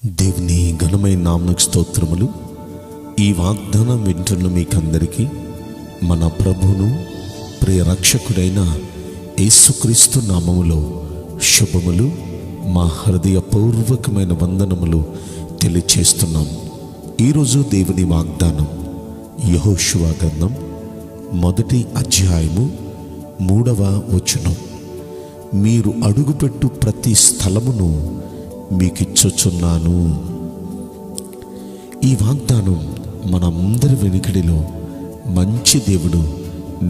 దేవుని ఘనమైన నామమునకు స్తోత్రములు. ఈ వాగ్దానం వింటున్న మీకందరికీ మన ప్రభువును ప్రియ రక్షకుడైన యేసుక్రీస్తు నామములో శుభములు, మా హృదయపూర్వకమైన వందనములు తెలియచేస్తున్నాం. ఈరోజు దేవుని వాగ్దానం యెహోషువ గ్రంథం 1వ అధ్యాయము 3వ వచనం. మీరు అడుగుపెట్టు ప్రతి స్థలమును మీకిచ్చుచున్నాను. ఈ వాగ్దానం మనందరి వెనుకడిలో మంచి దేవుడు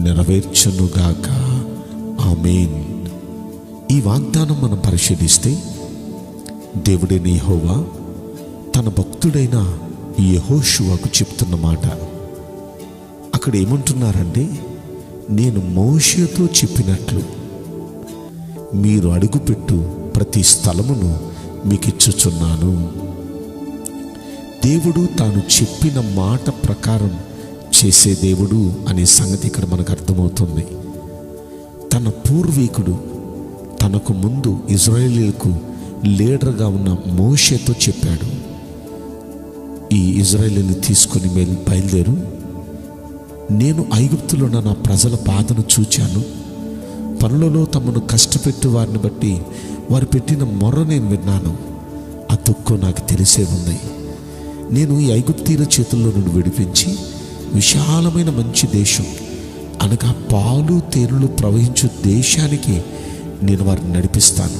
నెరవేర్చునుగాక. ఆమేన్. ఈ వాగ్దానం మనం పరిశీలిస్తే దేవుడైన యెహోవా తన భక్తుడైన యెహోషువకు చెప్తున్న మాట. అక్కడ ఏమంటున్నారంటే, నేను మోషేతో చెప్పినట్లు మీరు అడుగుపెట్టు ప్రతి స్థలమును మీకిచ్చుచున్నాను. దేవుడు తాను చెప్పిన మాట ప్రకారం చేసే దేవుడు అనే సంగతి ఇక్కడ మనకు అర్థమవుతుంది. తన పూర్వీకుడు, తనకు ముందు ఇజ్రాయేలీయులకు లీడర్గా ఉన్న మోషేతో చెప్పాడు, ఈ ఇజ్రాయేలీని తీసుకొని బయలుదేరు, నేను ఐగుప్తులో నా ప్రజల బాధను చూచాను, పనులలో తమను కష్టపెట్టు వారిని బట్టి వారు పెట్టిన మొర్ర నేను విన్నాను, ఆ దుఃఖం నాకు తెలిసే ఉంది. నేను ఈ ఐగుప్తీయుల చేతుల్లో నుండి విడిపించి విశాలమైన మంచి దేశం అనగా పాలు తేనెలు ప్రవహించు దేశానికి నేను వారిని నడిపిస్తాను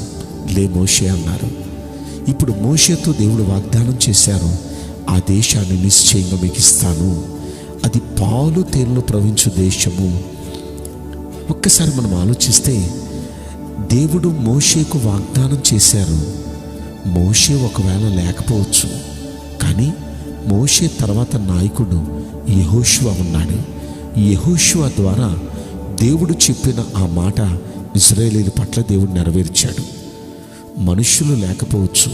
లే మోషే అన్నారు. ఇప్పుడు మోషేతో దేవుడు వాగ్దానం చేశారు, ఆ దేశాన్ని నిశ్చయంగా మీకు ఇస్తాను, అది పాలు తేనెలు ప్రవహించు దేశము. ఒక్కసారి మనం ఆలోచిస్తే, దేవుడు మోషేకు వాగ్దానం చేశారు. మోషే ఒకవేళ లేకపోవచ్చు, కానీ మోషే తర్వాత నాయకుడు యెహోషువ ఉన్నాడు. యెహోషువ ద్వారా దేవుడు చెప్పిన ఆ మాట ఇశ్రాయేలీయుల పట్ల దేవుడు నెరవేర్చాడు. మనుషులు లేకపోవచ్చు,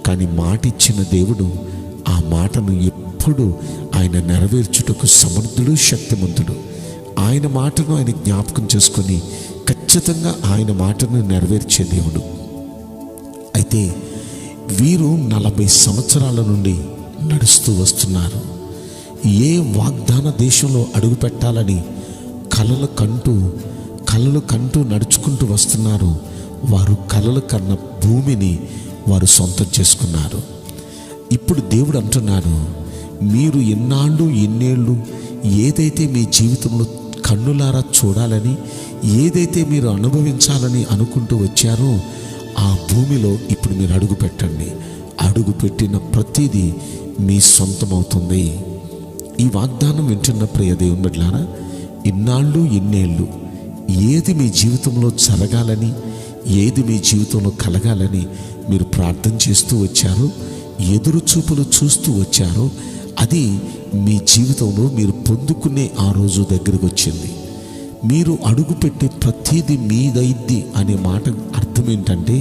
కానీ మాట ఇచ్చిన దేవుడు ఆ మాటను ఎప్పుడు ఆయన నెరవేర్చుటకు సమర్థుడు, శక్తిమంతుడు. ఆయన మాటను ఆయన జ్ఞాపకం చేసుకొని ఖచ్చితంగా ఆయన మాటను నెరవేర్చే దేవుడు. అయితే వీరు 40 సంవత్సరాల నుండి నడుస్తూ వస్తున్నారు. ఏ వాగ్దాన దేశంలో అడుగు పెట్టాలని కలలు కంటూ నడుచుకుంటూ వస్తున్నారు. వారు కలలు కన్న భూమిని వారు సొంతం చేసుకున్నారు. ఇప్పుడు దేవుడు అంటున్నాడు, మీరు ఎన్నేళ్ళు ఏదైతే మీ జీవితంలో కన్నులారా చూడాలని, ఏదైతే మీరు అనుభవించాలని అనుకుంటూ వచ్చారో ఆ భూమిలో ఇప్పుడు మీరు అడుగు పెట్టండి. అడుగు పెట్టిన ప్రతిదీ మీ సొంతమవుతుంది. ఈ వాగ్దానం వింటున్న ప్రియ దేవుని బిడ్డలారా, ఇన్నేళ్ళు ఏది మీ జీవితంలో జరగాలని, ఏది మీ జీవితంలో కలగాలని మీరు ప్రార్థన చేస్తూ వచ్చారో, ఎదురు చూపులు చూస్తూ వచ్చారో, అది మీ జీవితంలో మీరు పొందుకునే ఆ రోజు దగ్గరికి వచ్చింది. మీరు అడుగుపెట్టే ప్రతిదీ మీదైద్ది అనే మాట అర్థం ఏంటంటే,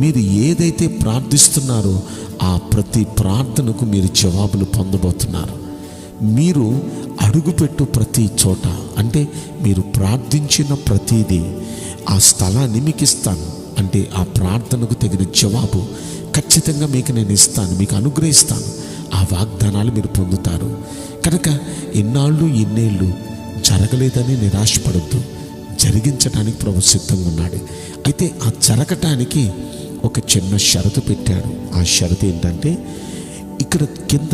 మీరు ఏదైతే ప్రార్థిస్తున్నారో ఆ ప్రతి ప్రార్థనకు మీరు జవాబులు పొందబోతున్నారు. మీరు అడుగుపెట్టు ప్రతి చోట, అంటే మీరు ప్రార్థించిన ప్రతిదీ ఆ స్థలాన్ని మీకు ఇస్తాను, అంటే ఆ ప్రార్థనకు తగిన జవాబు ఖచ్చితంగా మీకు నేను ఇస్తాను, మీకు అనుగ్రహిస్తాను. ఆ వాగ్దానాలు మీరు పొందుతారు. కనుక ఇన్నేళ్ళు జరగలేదని నిరాశపడద్దు. జరిగించడానికి ప్రభు సిద్ధంగా ఉన్నాడు. అయితే ఆ జరగటానికి ఒక చిన్న షరతు పెట్టాడు. ఆ షరతు ఏంటంటే, ఇక్కడ కింద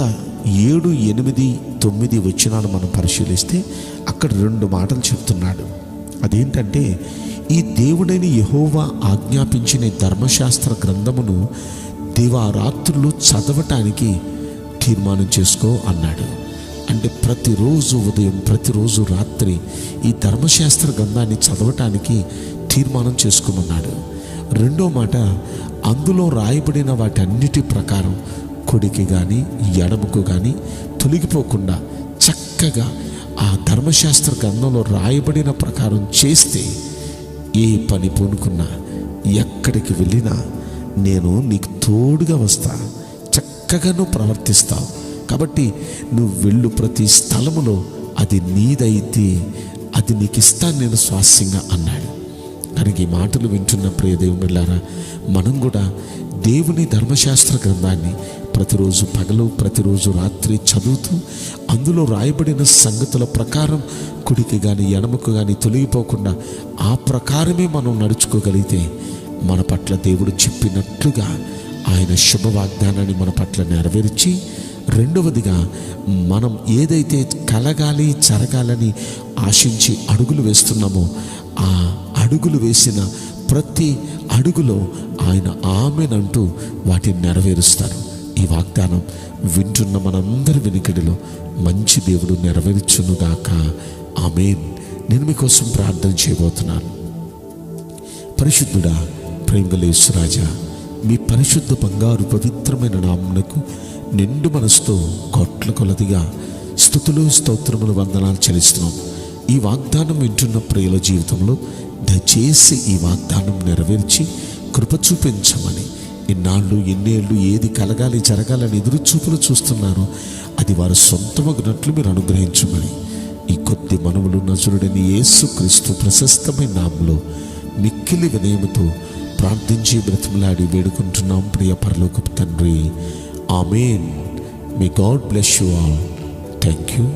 7, 8, 9 వచనాలు మనం పరిశీలిస్తే అక్కడ 2 మాటలు చెప్తున్నాడు. అదేంటంటే, ఈ దేవుడైన యెహోవా ఆజ్ఞాపించిన ధర్మశాస్త్ర గ్రంథమును దివారాత్రులు చదవటానికి తీర్మానం చేసుకో అన్నాడు. అంటే ప్రతిరోజు ఉదయం, ప్రతిరోజు రాత్రి ఈ ధర్మశాస్త్ర గ్రంథాన్ని చదవటానికి తీర్మానం చేసుకోమన్నాడు. రెండో మాట, అందులో రాయబడిన వాటన్నిటి ప్రకారం కుడికి కానీ ఎడమకు కానీ తొలగిపోకుండా చక్కగా ఆ ధర్మశాస్త్ర గ్రంథంలో రాయబడిన ప్రకారం చేస్తే ఏ పని పూనుకున్నా, ఎక్కడికి వెళ్ళినా నేను నీకు తోడుగా వస్తా, చక్కగా నువ్వు ప్రవర్తిస్తావు. కాబట్టి నువ్వు వెళ్ళు ప్రతి స్థలములో అది నీదైతే అది నీకు ఇస్తాను నేను స్వాస్యంగా అన్నాడు. కనుక ఈ మాటలు వింటున్న ప్రియ దేవుని బిడ్డలారా, మనం కూడా దేవుని ధర్మశాస్త్ర గ్రంథాన్ని ప్రతిరోజు పగలు ప్రతిరోజు రాత్రి చదువుతూ అందులో రాయబడిన సంగతుల ప్రకారం కుడికి కానీ ఎడమకు కానీ తొలగిపోకుండా ఆ ప్రకారమే మనం నడుచుకోగలిగితే మన పట్ల దేవుడు చెప్పినట్లుగా ఆయన శుభ వాగ్దానాన్ని మన పట్ల నెరవేర్చి, రెండవదిగా మనం ఏదైతే కలగాలి జరగాలని ఆశించి అడుగులు వేస్తున్నామో ఆ అడుగులు వేసిన ప్రతి అడుగులో ఆయన ఆమెనంటూ వాటిని నెరవేరుస్తారు. ఈ వాగ్దానం వింటున్న మనందరి వెనుకడిలో మంచి దేవుడు నెరవేర్చునుగాక. ఆమేన్. నేను మీకోసం ప్రార్థన చేయబోతున్నాను. పరిశుద్ధుడా, ప్రేమగల యేసురాజా, మీ పరిశుద్ధ బంగారు పవిత్రమైన నామమునకు నిండు మనసుతో కోట్ల కొలదిగా స్తుతులు స్తోత్రములు వందనాలు చెల్లిస్తున్నాం. ఈ వాగ్దానం వింటున్న ప్రియుల జీవితంలో దయచేసి ఈ వాగ్దానం నెరవేర్చి కృప చూపించమని, ఇన్నాళ్ళు ఎన్నేళ్ళు ఏది కలగాలి జరగాలని ఎదురు చూపులు చూస్తున్నారో అది వారు సొంతమగినట్లు మీరు అనుగ్రహించమని ఈ కొద్ది మనవులు నజరుడని యేసుక్రీస్తు ప్రశస్తమైన నామములో మిక్కిలి వినయముతో ప్రార్థించి బ్రతిమలాడి వేడుకుంటున్నాం ప్రియ పరలోకపు తండ్రి. ఆమేన్. May God bless you all. Thank you.